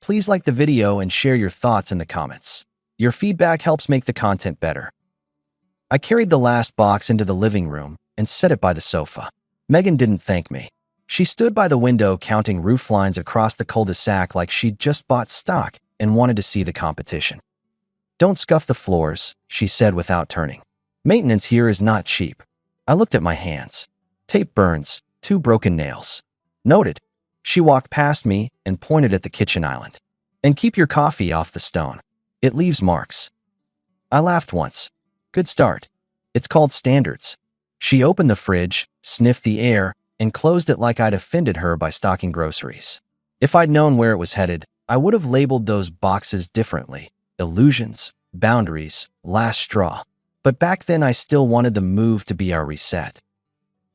Please like the video and share your thoughts in the comments. Your feedback helps make the content better. I carried the last box into the living room and set it by the sofa. Megan didn't thank me. She stood by the window counting roof lines across the cul-de-sac like she'd just bought stock and wanted to see the competition. "Don't scuff the floors," she said without turning. "Maintenance here is not cheap." I looked at my hands. Tape burns, 2 broken nails. "Noted." She walked past me and pointed at the kitchen island. "And keep your coffee off the stone. It leaves marks." I laughed once. Good start. It's called standards. She opened the fridge, sniffed the air, and closed it like I'd offended her by stocking groceries. If I'd known where it was headed, I would have labeled those boxes differently. Illusions, boundaries, last straw. But back then I still wanted the move to be our reset.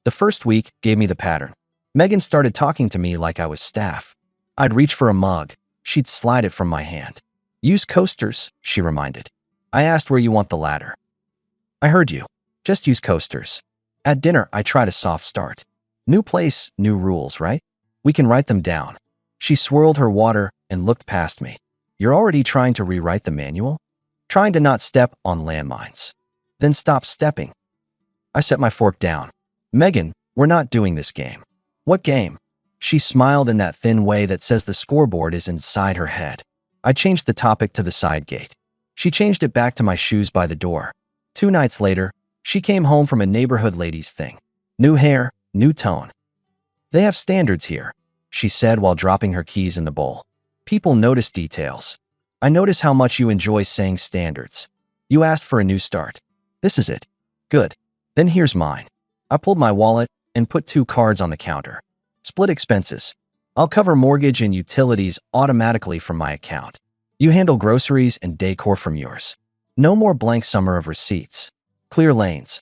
The first week gave me the pattern. Megan started talking to me like I was staff. I'd reach for a mug. She'd slide it from my hand. "Use coasters," she reminded. I asked where you want the ladder. "I heard you. Just use coasters." At dinner, I tried a soft start. New place, new rules, right? We can write them down. She swirled her water and looked past me. "You're already trying to rewrite the manual?" "Trying to not step on landmines." "Then stop stepping." I set my fork down. "Megan, we're not doing this game." "What game?" She smiled in that thin way that says the scoreboard is inside her head. I changed the topic to the side gate. She changed it back to my shoes by the door. 2 nights later, she came home from a neighborhood ladies' thing. New hair, new tone. "They have standards here," she said while dropping her keys in the bowl. "People notice details. I notice how much you enjoy saying standards. You asked for a new start. This is it. Good. Then here's mine." I pulled my wallet and put 2 cards on the counter. "Split expenses. I'll cover mortgage and utilities automatically from my account. You handle groceries and decor from yours. No more blank summer of receipts. Clear lanes."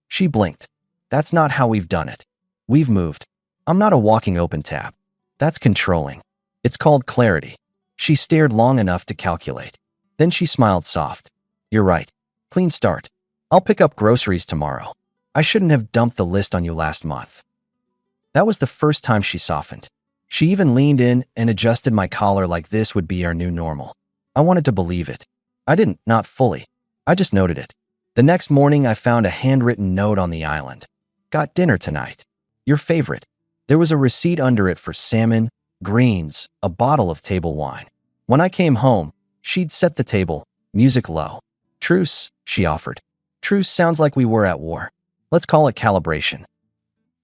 She blinked. "That's not how we've done it. We've moved. I'm not a walking open tab. That's controlling. It's called clarity." She stared long enough to calculate. Then she smiled soft. "You're right. Clean start. I'll pick up groceries tomorrow. I shouldn't have dumped the list on you last month." That was the first time she softened. She even leaned in and adjusted my collar like this would be our new normal. I wanted to believe it. I didn't, not fully. I just noted it. The next morning, I found a handwritten note on the island. "Got dinner tonight. Your favorite." There was a receipt under it for salmon, greens, a bottle of table wine. When I came home, she'd set the table, music low. "Truce," she offered. "Truce sounds like we were at war. Let's call it calibration."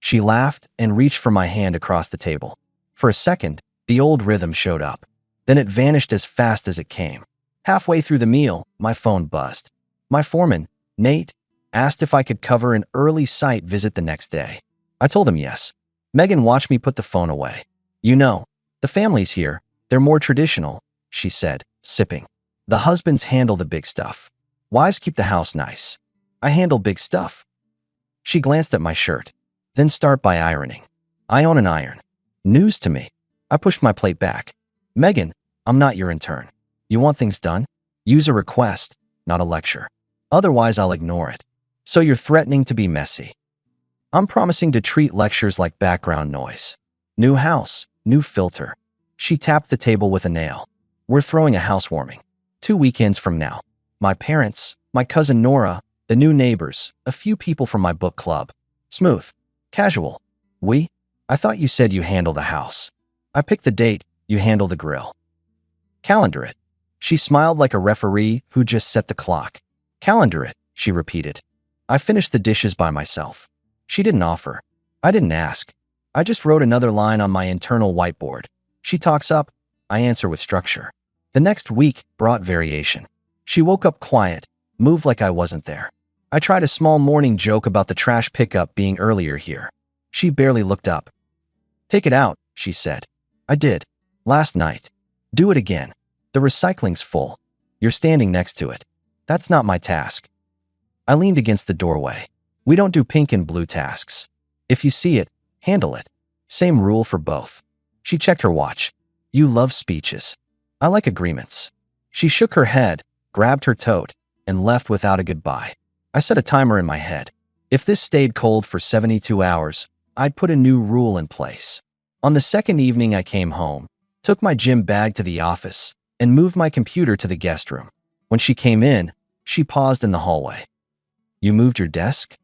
She laughed and reached for my hand across the table. For a second, the old rhythm showed up. Then it vanished as fast as it came. Halfway through the meal, my phone buzzed. My foreman, Nate, asked if I could cover an early site visit the next day. I told him yes. Megan watched me put the phone away. "You know, the family's here. They're more traditional," she said, sipping. "The husbands handle the big stuff. Wives keep the house nice. I handle big stuff." She glanced at my shirt. "Then start by ironing." "I own an iron." News to me. I pushed my plate back. "Megan, I'm not your intern. You want things done? Use a request, not a lecture. Otherwise, I'll ignore it." "So you're threatening to be messy." "I'm promising to treat lectures like background noise." "New house, new filter." She tapped the table with a nail. "We're throwing a housewarming. 2 weekends from now. My parents, my cousin Nora, the new neighbors, a few people from my book club. Smooth. Casual. We? I thought you said you handle the house." "I pick the date, you handle the grill." "Calendar it." She smiled like a referee who just set the clock. "Calendar it," she repeated. I finished the dishes by myself. She didn't offer. I didn't ask. I just wrote another line on my internal whiteboard. She talks up, I answer with structure. The next week brought variation. She woke up quiet, moved like I wasn't there. I tried a small morning joke about the trash pickup being earlier here. She barely looked up. "Take it out," she said. I did. "Last night." "Do it again." "The recycling's full." "You're standing next to it." "That's not my task." I leaned against the doorway. "We don't do pink and blue tasks. If you see it, handle it. Same rule for both." She checked her watch. "You love speeches." "I like agreements." She shook her head, grabbed her tote, and left without a goodbye. I set a timer in my head. If this stayed cold for 72 hours, I'd put a new rule in place. On the second evening I came home, took my gym bag to the office, and moved my computer to the guest room. When she came in, she paused in the hallway. You moved your desk?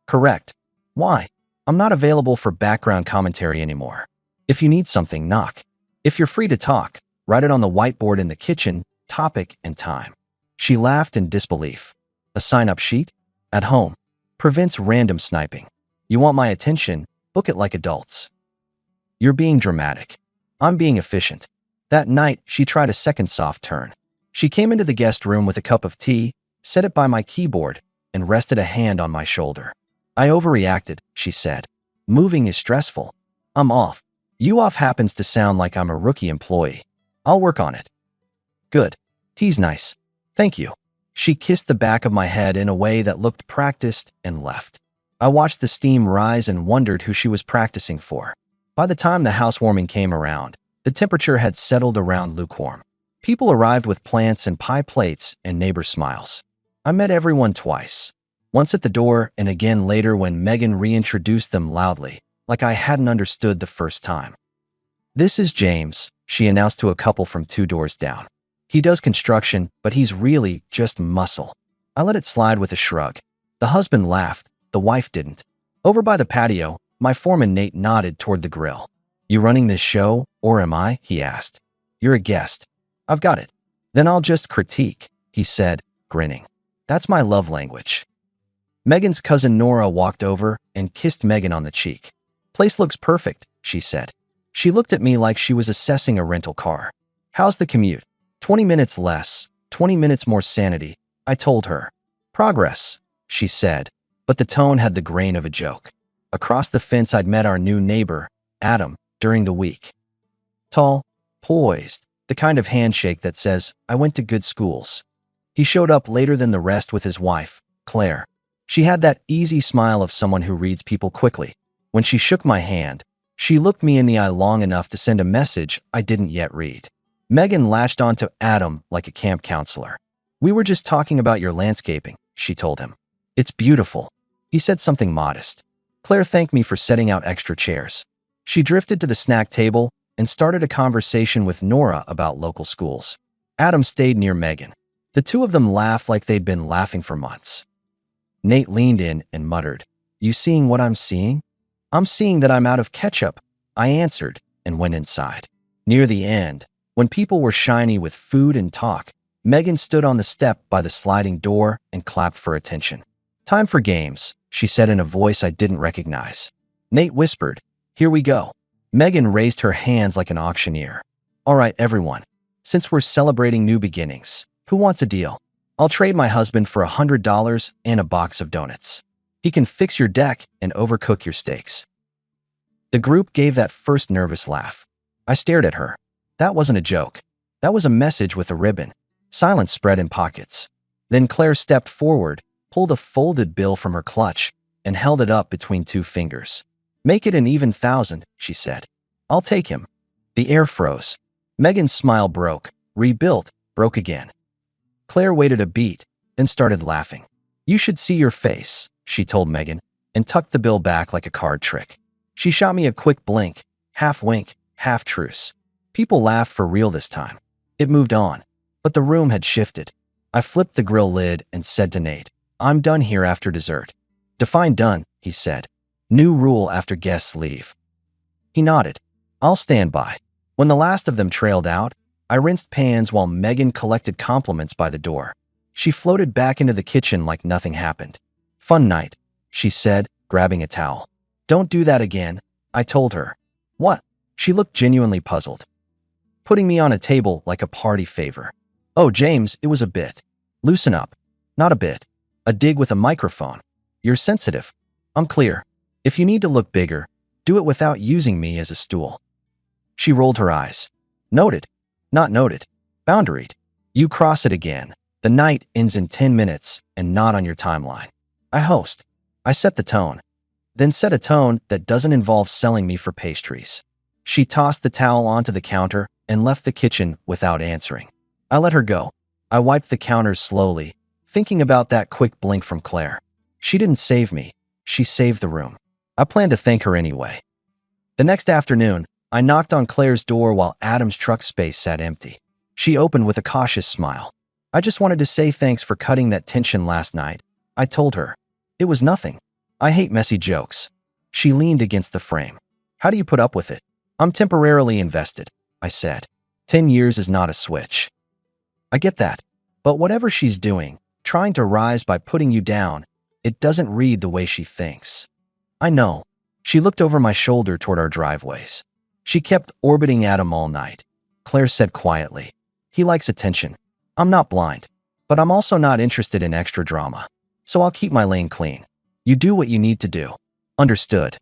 Correct. Why? I'm not available for background commentary anymore. If you need something, knock. If you're free to talk, write it on the whiteboard in the kitchen, topic and time. She laughed in disbelief. A sign-up sheet? At home. Prevents random sniping. You want my attention? Book it like adults. You're being dramatic. I'm being efficient. That night, she tried a second soft turn. She came into the guest room with a cup of tea, set it by my keyboard, and rested a hand on my shoulder. I overreacted, she said. Moving is stressful. I'm off. You off happens to sound like I'm a rookie employee. I'll work on it. Good. Tea's nice. Thank you. She kissed the back of my head in a way that looked practiced and left. I watched the steam rise and wondered who she was practicing for. By the time the housewarming came around, the temperature had settled around lukewarm. People arrived with plants and pie plates and neighbor smiles. I met everyone twice. Once at the door and again later when Megan reintroduced them loudly, like I hadn't understood the first time. This is James, she announced to a couple from 2 doors down. He does construction, but he's really just muscle. I let it slide with a shrug. The husband laughed, the wife didn't. Over by the patio, my foreman Nate nodded toward the grill. You running this show, or am I? He asked. You're a guest. I've got it. Then I'll just critique, he said, grinning. That's my love language. Megan's cousin Nora walked over and kissed Megan on the cheek. Place looks perfect, she said. She looked at me like she was assessing a rental car. How's the commute? 20 minutes less, 20 minutes more sanity, I told her. Progress, she said, but the tone had the grain of a joke. Across the fence I'd met our new neighbor, Adam, during the week. Tall, poised, the kind of handshake that says, I went to good schools. He showed up later than the rest with his wife, Claire. She had that easy smile of someone who reads people quickly. When she shook my hand, she looked me in the eye long enough to send a message I didn't yet read. Megan latched onto Adam like a camp counselor. We were just talking about your landscaping, she told him. It's beautiful. He said something modest. Claire thanked me for setting out extra chairs. She drifted to the snack table and started a conversation with Nora about local schools. Adam stayed near Megan. The two of them laughed like they'd been laughing for months. Nate leaned in and muttered, You seeing what I'm seeing? I'm seeing that I'm out of ketchup, I answered and went inside. Near the end, when people were shiny with food and talk, Megan stood on the step by the sliding door and clapped for attention. Time for games, she said in a voice I didn't recognize. Nate whispered, Here we go. Megan raised her hands like an auctioneer. All right, everyone. Since we're celebrating new beginnings, who wants a deal? I'll trade my husband for $100 and a box of donuts. He can fix your deck and overcook your steaks. The group gave that first nervous laugh. I stared at her. That wasn't a joke. That was a message with a ribbon. Silence spread in pockets. Then Claire stepped forward, pulled a folded bill from her clutch, and held it up between 2 fingers. Make it an even 1,000, she said. I'll take him. The air froze. Megan's smile broke, rebuilt, broke again. Claire waited a beat, then started laughing. You should see your face, she told Megan, and tucked the bill back like a card trick. She shot me a quick blink, half wink, half truce. People laughed for real this time. It moved on, but the room had shifted. I flipped the grill lid and said to Nate, I'm done here after dessert. Define done, he said. New rule after guests leave. He nodded. I'll stand by. When the last of them trailed out, I rinsed pans while Megan collected compliments by the door. She floated back into the kitchen like nothing happened. Fun night, she said, grabbing a towel. Don't do that again, I told her. What? She looked genuinely puzzled. Putting me on a table like a party favor. Oh, James, it was a bit. Loosen up. Not a bit. A dig with a microphone. You're sensitive. I'm clear. If you need to look bigger, do it without using me as a stool. She rolled her eyes. Noted. Not noted. Boundaried. You cross it again. The night ends in 10 minutes and not on your timeline. I host. I set the tone. Then set a tone that doesn't involve selling me for pastries. She tossed the towel onto the counter and left the kitchen without answering. I let her go. I wiped the counters slowly, thinking about that quick blink from Claire. She didn't save me. She saved the room. I planned to thank her anyway. The next afternoon, I knocked on Claire's door while Adam's truck space sat empty. She opened with a cautious smile. I just wanted to say thanks for cutting that tension last night, I told her. It was nothing. I hate messy jokes. She leaned against the frame. How do you put up with it? I'm temporarily invested, I said. 10 years is not a switch. I get that. But whatever she's doing, trying to rise by putting you down, it doesn't read the way she thinks. I know. She looked over my shoulder toward our driveways. She kept orbiting Adam all night. Claire said quietly. He likes attention. I'm not blind. But I'm also not interested in extra drama. So I'll keep my lane clean. You do what you need to do. Understood.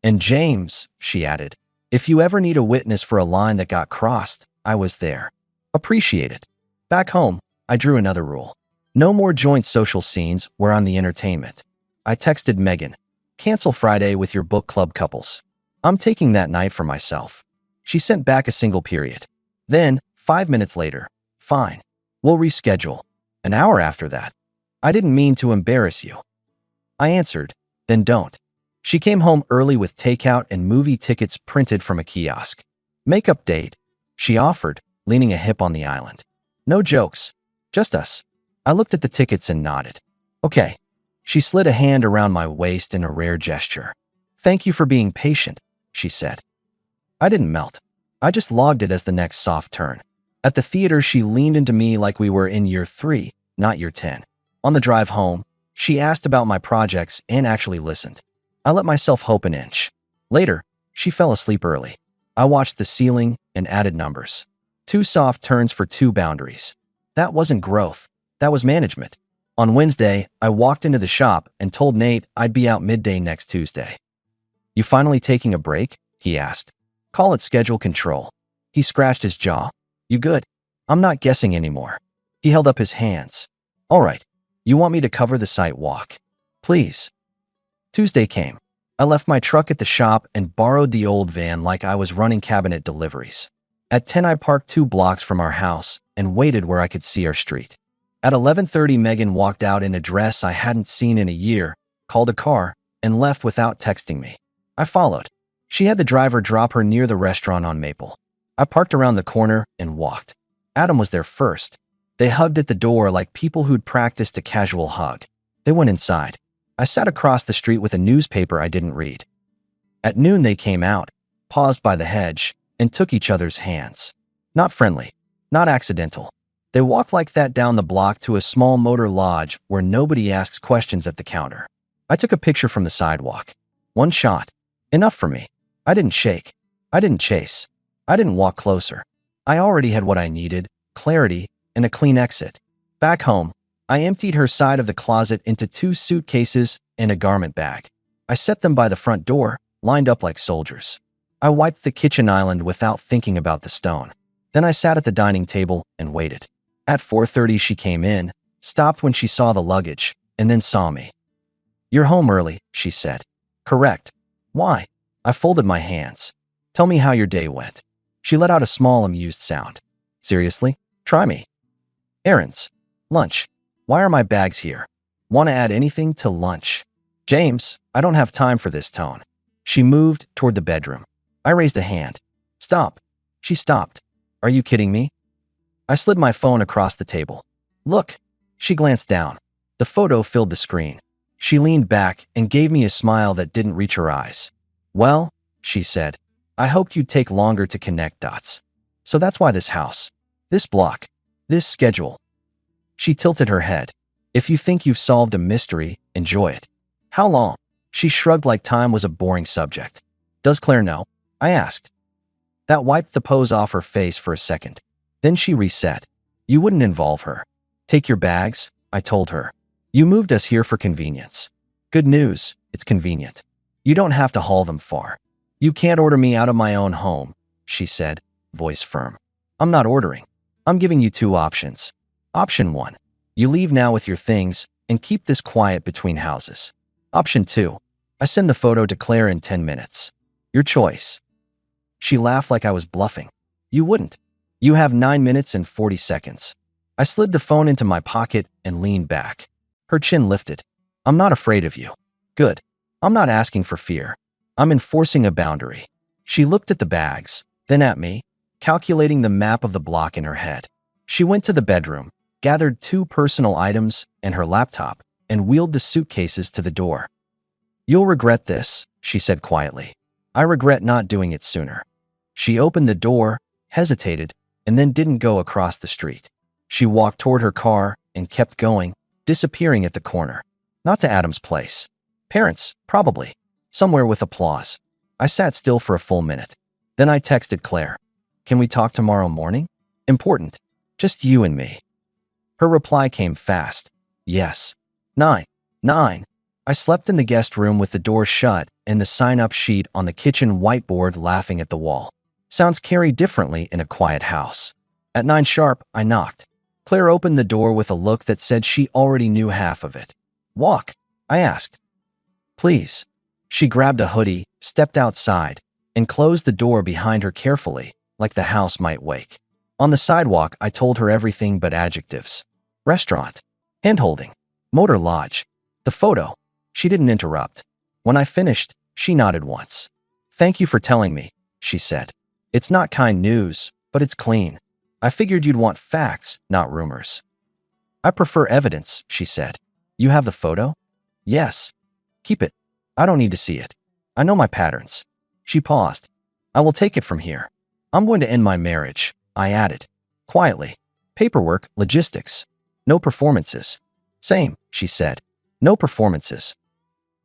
And James, she added, if you ever need a witness for a line that got crossed, I was there. Appreciate it. Back home, I drew another rule. No more joint social scenes where I'm the entertainment. I texted Megan. Cancel Friday with your book club couples. I'm taking that night for myself. She sent back a single period. Then, 5 minutes later, fine. We'll reschedule. An hour after that. I didn't mean to embarrass you. I answered, then don't. She came home early with takeout and movie tickets printed from a kiosk. Makeup date, she offered, leaning a hip on the island. No jokes. Just us. I looked at the tickets and nodded. Okay. She slid a hand around my waist in a rare gesture. Thank you for being patient, she said. I didn't melt. I just logged it as the next soft turn. At the theater, she leaned into me like we were in year 3, not year 10. On the drive home, she asked about my projects and actually listened. I let myself hope an inch. Later, she fell asleep early. I watched the ceiling and added numbers. 2 soft turns for 2 boundaries. That wasn't growth. That was management. On Wednesday, I walked into the shop and told Nate I'd be out midday next Tuesday. You finally taking a break? He asked. Call it schedule control. He scratched his jaw. You good? I'm not guessing anymore. He held up his hands. All right. You want me to cover the site walk? Please. Tuesday came. I left my truck at the shop and borrowed the old van like I was running cabinet deliveries. At 10, I parked 2 blocks from our house and waited where I could see our street. At 11:30, Megan walked out in a dress I hadn't seen in a year, called a car, and left without texting me. I followed. She had the driver drop her near the restaurant on Maple. I parked around the corner and walked. Adam was there first. They hugged at the door like people who'd practiced a casual hug. They went inside. I sat across the street with a newspaper I didn't read. At noon, they came out, paused by the hedge, and took each other's hands. Not friendly, not accidental. They walked like that down the block to a small motor lodge where nobody asks questions at the counter. I took a picture from the sidewalk. 1 shot. Enough for me. I didn't shake. I didn't chase. I didn't walk closer. I already had what I needed, clarity, and a clean exit. Back home, I emptied her side of the closet into 2 suitcases and a garment bag. I set them by the front door, lined up like soldiers. I wiped the kitchen island without thinking about the stone. Then I sat at the dining table and waited. At 4:30, she came in, stopped when she saw the luggage, and then saw me. You're home early, she said. Correct. Why? I folded my hands. Tell me how your day went. She let out a small, amused sound. Seriously? Try me. Errands. Lunch. Why are my bags here? Want to add anything to lunch? James, I don't have time for this tone. She moved toward the bedroom. I raised a hand. Stop. She stopped. Are you kidding me? I slid my phone across the table. Look. She glanced down. The photo filled the screen. She leaned back and gave me a smile that didn't reach her eyes. Well, she said, I hoped you'd take longer to connect dots. So that's why this house, this block, this schedule. She tilted her head. If you think you've solved a mystery, enjoy it. How long? She shrugged like time was a boring subject. Does Claire know? I asked. That wiped the pose off her face for a second. Then she reset. You wouldn't involve her. Take your bags, I told her. You moved us here for convenience. Good news, it's convenient. You don't have to haul them far. You can't order me out of my own home, she said, voice firm. I'm not ordering. I'm giving you 2 options. Option 1, you leave now with your things and keep this quiet between houses. Option 2, I send the photo to Claire in 10 minutes. Your choice. She laughed like I was bluffing. You wouldn't. You have 9 minutes and 40 seconds. I slid the phone into my pocket and leaned back. Her chin lifted. I'm not afraid of you. Good. I'm not asking for fear. I'm enforcing a boundary. She looked at the bags, then at me, calculating the map of the block in her head. She went to the bedroom, gathered 2 personal items and her laptop, and wheeled the suitcases to the door. "You'll regret this," she said quietly. "I regret not doing it sooner." She opened the door, hesitated, and then didn't go across the street. She walked toward her car and kept going, disappearing at the corner. Not to Adam's place. Parents, probably. Somewhere with applause. I sat still for a full minute. Then I texted Claire. "Can we talk tomorrow morning? Important. Just you and me." Her reply came fast. "Yes." 9. I slept in the guest room with the door shut and the sign-up sheet on the kitchen whiteboard laughing at the wall. Sounds carry differently in a quiet house. At 9 sharp, I knocked. Claire opened the door with a look that said she already knew half of it. "Walk?" I asked. "Please." She grabbed a hoodie, stepped outside, and closed the door behind her carefully, like the house might wake. On the sidewalk, I told her everything but adjectives. Restaurant. Handholding. Motor lodge. The photo. She didn't interrupt. When I finished, she nodded once. "Thank you for telling me," she said. "It's not kind news, but it's clean. I figured you'd want facts, not rumors." "I prefer evidence," she said. "You have the photo?" "Yes." "Keep it. I don't need to see it. I know my patterns." She paused. "I will take it from here. I'm going to end my marriage," I added. Quietly. "Paperwork, logistics. No performances." "Same," she said. "No performances."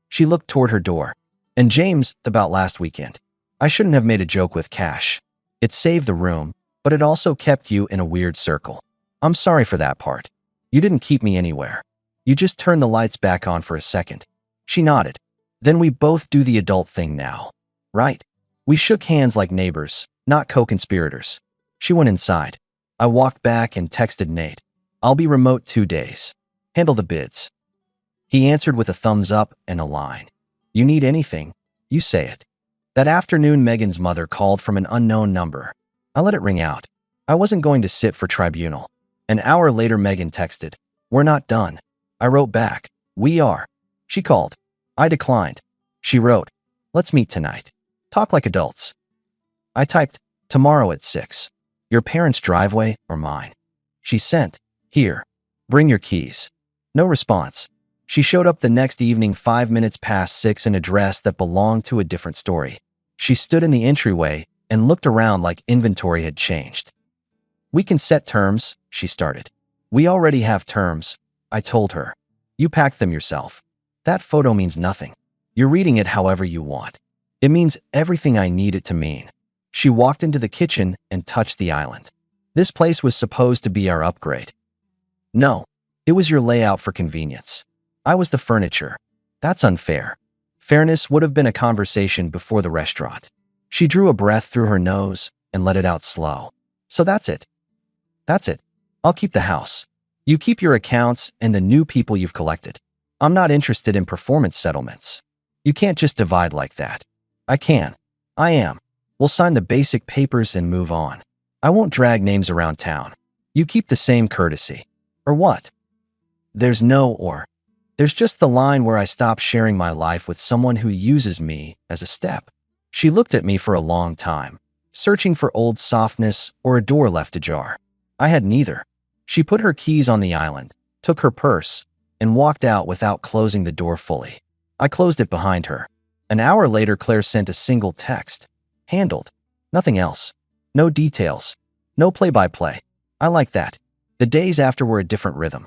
She looked toward her door. "And James, about last weekend. I shouldn't have made a joke with Cash. It saved the room, but it also kept you in a weird circle. I'm sorry for that part. You didn't keep me anywhere. You just turned the lights back on for a second." She nodded. "Then we both do the adult thing now. Right?" We shook hands like neighbors, not co-conspirators. She went inside. I walked back and texted Nate. "I'll be remote 2 days. Handle the bids." He answered with a thumbs up and a line. "You need anything, you say it." That afternoon, Megan's mother called from an unknown number. I let it ring out. I wasn't going to sit for tribunal. An hour later, Megan texted, "We're not done." I wrote back, "We are." She called. I declined. She wrote, "Let's meet tonight. Talk like adults." I typed, "Tomorrow at 6. Your parents' driveway or mine?" She sent, "Here. Bring your keys." No response. She showed up the next evening 5 minutes past 6 in a dress that belonged to a different story. She stood in the entryway and looked around like inventory had changed. "We can set terms," she started. "We already have terms," I told her. "You packed them yourself. That photo means nothing. You're reading it however you want. It means everything I need it to mean." She walked into the kitchen and touched the island. "This place was supposed to be our upgrade." "No, it was your layout for convenience. I was the furniture. That's unfair. Fairness would have been a conversation before the restaurant." She drew a breath through her nose and let it out slow. "So that's it. That's it. I'll keep the house. You keep your accounts and the new people you've collected. I'm not interested in performance settlements. You can't just divide like that." "I can. I am. We'll sign the basic papers and move on. I won't drag names around town. You keep the same courtesy." "Or what?" "There's no or. There's just the line where I stop sharing my life with someone who uses me as a step." She looked at me for a long time, searching for old softness or a door left ajar. I had neither. She put her keys on the island, took her purse, and walked out without closing the door fully. I closed it behind her. An hour later, Claire sent a single text. Handled. Nothing else. No details. No play-by-play. I like that. The days after were a different rhythm.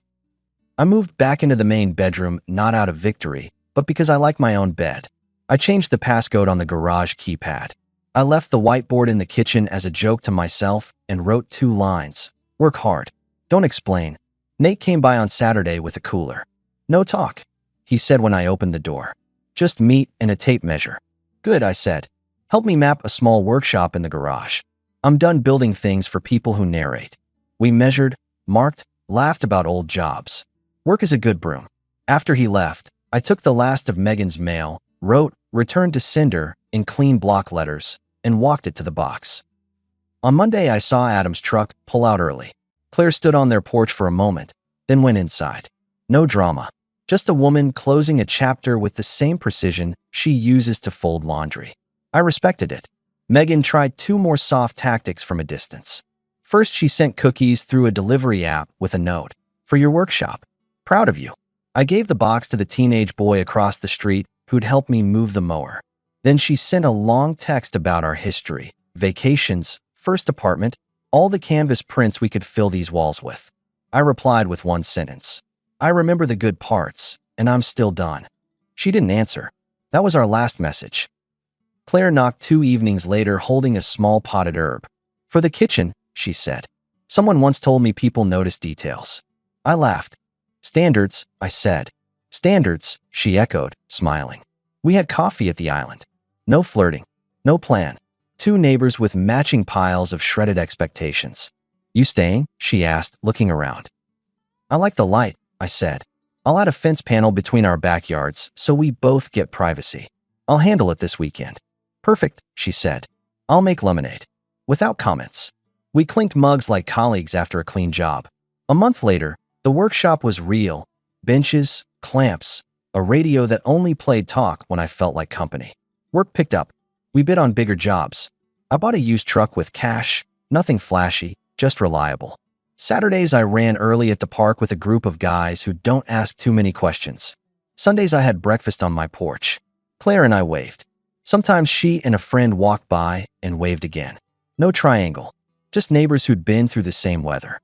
I moved back into the main bedroom, not out of victory, but because I like my own bed. I changed the passcode on the garage keypad. I left the whiteboard in the kitchen as a joke to myself and wrote 2 lines. "Work hard. Don't explain." Nate came by on Saturday with a cooler. "No talk," he said when I opened the door. "Just meat and a tape measure." "Good," I said. "Help me map a small workshop in the garage. I'm done building things for people who narrate." We measured, marked, laughed about old jobs. Work is a good broom. After he left, I took the last of Megan's mail, wrote, "Return to Cinder," in clean block letters, and walked it to the box. On Monday, I saw Adam's truck pull out early. Claire stood on their porch for a moment, then went inside. No drama. Just a woman closing a chapter with the same precision she uses to fold laundry. I respected it. Megan tried two more soft tactics from a distance. First, she sent cookies through a delivery app with a note. For your workshop. Proud of you. I gave the box to the teenage boy across the street who'd helped me move the mower. Then she sent a long text about our history, vacations, first apartment, all the canvas prints we could fill these walls with. I replied with one sentence. I remember the good parts, and I'm still done. She didn't answer. That was our last message. Claire knocked 2 evenings later holding a small potted herb. For the kitchen, she said. Someone once told me people notice details. I laughed. Standards, I said. Standards, she echoed, smiling. We had coffee at the island. No flirting. No plan. 2 neighbors with matching piles of shredded expectations. You staying? She asked, looking around. I like the light, I said. I'll add a fence panel between our backyards so we both get privacy. I'll handle it this weekend. Perfect, she said. I'll make lemonade. Without comments. We clinked mugs like colleagues after a clean job. A month later, the workshop was real. Benches, clamps, a radio that only played talk when I felt like company. Work picked up. We bid on bigger jobs. I bought a used truck with cash, nothing flashy, just reliable. Saturdays I ran early at the park with a group of guys who don't ask too many questions. Sundays I had breakfast on my porch. Claire and I waved. Sometimes she and a friend walked by and waved again. No triangle, just neighbors who'd been through the same weather.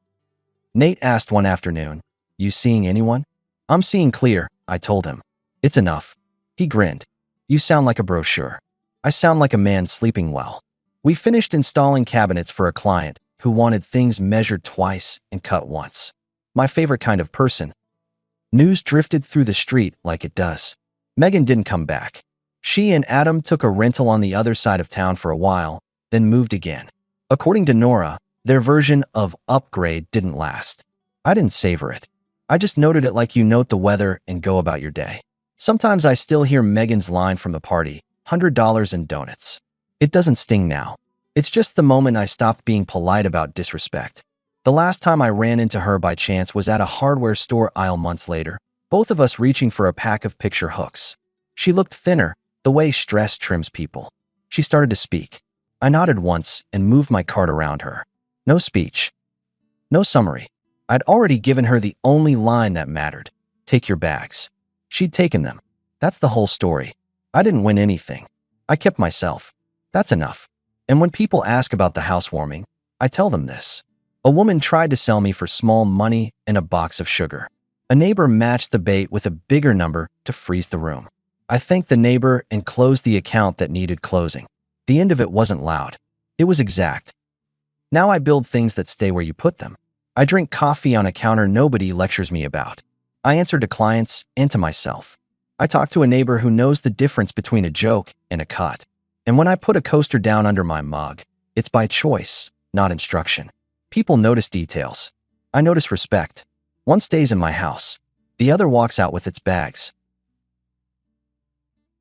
Nate asked one afternoon, You seeing anyone? I'm seeing clear, I told him. It's enough. He grinned. You sound like a brochure. I sound like a man sleeping well. We finished installing cabinets for a client who wanted things measured twice and cut once. My favorite kind of person. News drifted through the street like it does. Megan didn't come back. She and Adam took a rental on the other side of town for a while, then moved again. According to Nora, their version of upgrade didn't last. I didn't savor it. I just noted it like you note the weather and go about your day. Sometimes I still hear Megan's line from the party, $100 in donuts. It doesn't sting now. It's just the moment I stopped being polite about disrespect. The last time I ran into her by chance was at a hardware store aisle months later, both of us reaching for a pack of picture hooks. She looked thinner, the way stress trims people. She started to speak. I nodded once and moved my cart around her. No speech. No summary. I'd already given her the only line that mattered. Take your bags. She'd taken them. That's the whole story. I didn't win anything. I kept myself. That's enough. And when people ask about the housewarming, I tell them this. A woman tried to sell me for small money and a box of sugar. A neighbor matched the bait with a bigger number to freeze the room. I thanked the neighbor and closed the account that needed closing. The end of it wasn't loud. It was exact. Now I build things that stay where you put them. I drink coffee on a counter nobody lectures me about. I answer to clients and to myself. I talk to a neighbor who knows the difference between a joke and a cut. And when I put a coaster down under my mug, it's by choice, not instruction. People notice details. I notice respect. One stays in my house. The other walks out with its bags.